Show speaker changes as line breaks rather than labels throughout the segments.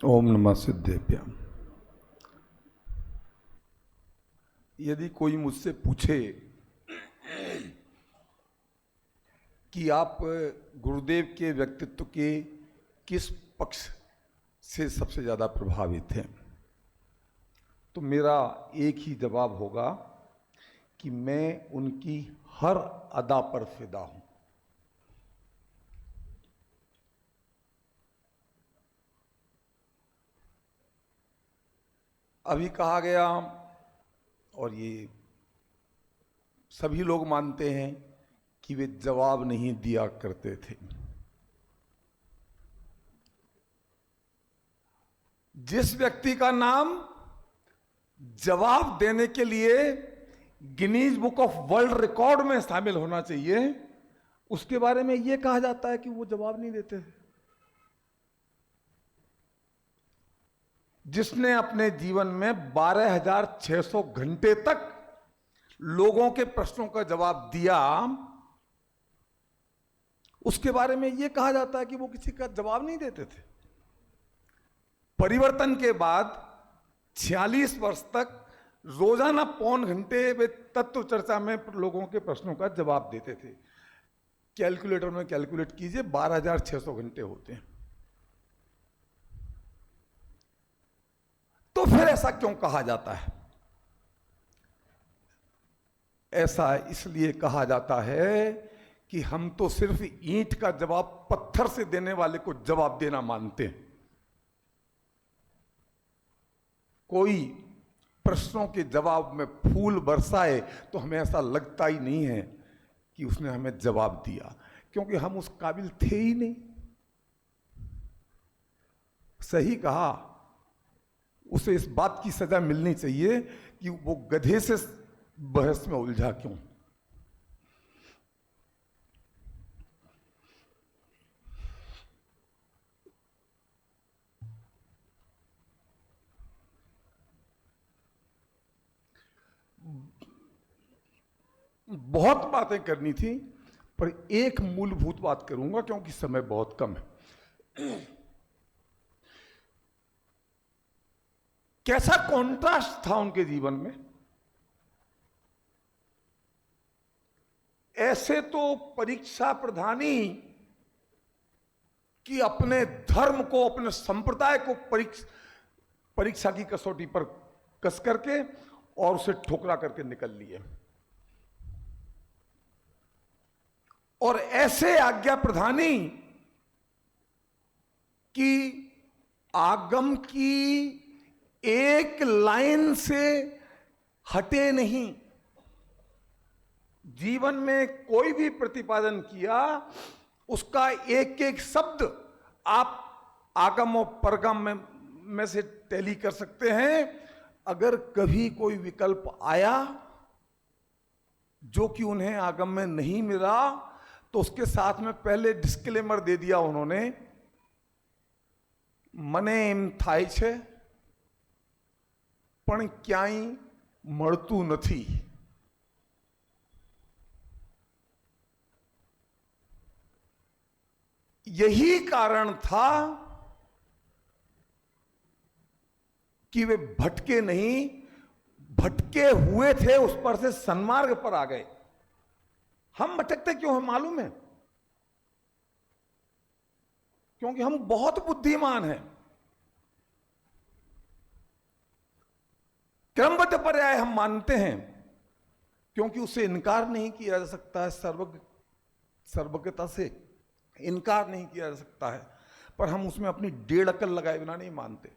ओम नमः सिद्धेभ्यः। यदि कोई मुझसे पूछे कि आप गुरुदेव के व्यक्तित्व के किस पक्ष से सबसे ज़्यादा प्रभावित हैं, तो मेरा एक ही जवाब होगा कि मैं उनकी हर अदा पर फिदा हूं। अभी कहा गया, और ये सभी लोग मानते हैं, कि वे जवाब नहीं दिया करते थे। जिस व्यक्ति का नाम जवाब देने के लिए Guinness book of world record में शामिल होना चाहिए, उसके बारे में यह कहा जाता है कि वो जवाब नहीं देते थे। जिसने अपने जीवन में 12,600 घंटे तक लोगों के प्रश्नों का जवाब दिया, उसके बारे में यह कहा जाता है कि वो किसी का जवाब नहीं देते थे। परिवर्तन के बाद 46 वर्ष तक रोजाना 5 घंटे वे तत्व चर्चा में लोगों के प्रश्नों का जवाब देते थे। कैलकुलेटर में कैलकुलेट कीजिए, 12,600 घंटे होते हैं। तो फिर ऐसा क्यों कहा जाता है? ऐसा इसलिए कहा जाता है कि हम तो सिर्फ ईंट का जवाब पत्थर से देने वाले को जवाब देना मानते हैं। कोई प्रश्नों के जवाब में फूल बरसाए तो हमें ऐसा लगता ही नहीं है कि उसने हमें जवाब दिया, क्योंकि हम उस काबिल थे ही नहीं। सही कहा, उसे इस बात की सजा मिलनी चाहिए कि वो गधे से बहस में उलझा क्यों। बहुत बातें करनी थी, पर एक मूलभूत बात करूंगा क्योंकि समय बहुत कम है। कैसा कॉन्ट्रास्ट था उनके जीवन में। ऐसे तो परीक्षा प्रधानी कि अपने धर्म को, अपने संप्रदाय को परीक्षा की कसौटी पर कस करके और उसे ठुकरा करके निकल लिए, और ऐसे आज्ञा प्रधानी कि आगम की एक लाइन से हटे नहीं। जीवन में कोई भी प्रतिपादन किया, उसका एक एक शब्द आप आगम और परगम में से टैली कर सकते हैं। अगर कभी कोई विकल्प आया जो कि उन्हें आगम में नहीं मिला, तो उसके साथ में पहले डिस्क्लेमर दे दिया उन्होंने, મને એમ થાય છે પણ ક્યાંય મળતું નથી। यही कारण था कि वे भटके नहीं, भटके हुए थे, उस पर से सन्मार्ग पर आ गए। हम भटकते क्यों हैं मालूम है? क्योंकि हम बहुत बुद्धिमान हैं। क्रमबद्ध पर्याय हम मानते हैं क्योंकि उससे इनकार नहीं किया जा सकता है, सर्वज्ञता से इनकार नहीं किया जा सकता है, पर हम उसमें अपनी 1.5 अकल लगाए बिना नहीं मानते।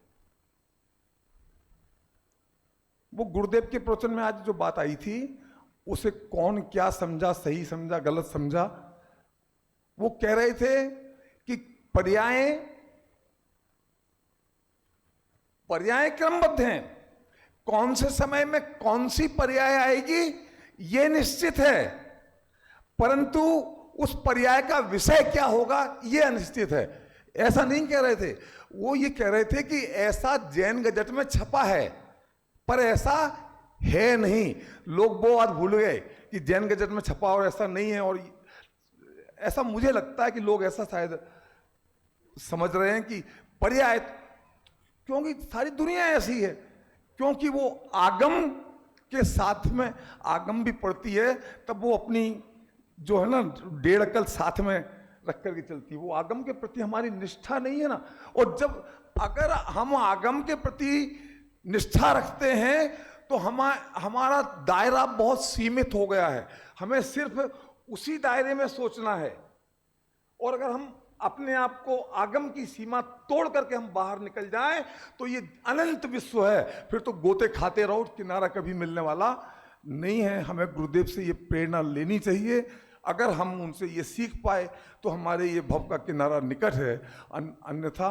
वो गुरुदेव के प्रवचन में आज जो बात आई थी, उसे कौन क्या समझा, सही समझा, गलत समझा, वो कह रहे थे कि पर्याय क्रमबद्ध हैं। कौन से समय में कौन सी पर्याय आएगी यह निश्चित है, परंतु उस पर्याय का विषय क्या होगा यह अनिश्चित है। ऐसा नहीं कह रहे थे, वो ये कह रहे थे कि ऐसा जैन गजट में छपा है, पर ऐसा है नहीं। लोग वो बात भूल गए कि जैन गजट में छपा और ऐसा नहीं है। और ऐसा मुझे लगता है कि लोग ऐसा शायद समझ रहे हैं कि पर्याय क्योंकि सारी दुनिया ऐसी है, क्योंकि वो आगम के साथ में, आगम भी पढ़ती है तब वो अपनी जो है ना 1.5 अकल साथ में रख करके चलती है। वो आगम के प्रति हमारी निष्ठा नहीं है ना। और जब अगर हम आगम के प्रति निष्ठा रखते हैं तो हमारा दायरा बहुत सीमित हो गया है, हमें सिर्फ उसी दायरे में सोचना है। और अगर हम अपने आप को आगम की सीमा तोड़ करके हम बाहर निकल जाएं तो ये अनंत विश्व है, फिर तो गोते खाते रहो, किनारा कभी मिलने वाला नहीं है। हमें गुरुदेव से ये प्रेरणा लेनी चाहिए। अगर हम उनसे ये सीख पाए तो हमारे ये भव का किनारा निकट है, अन्यथा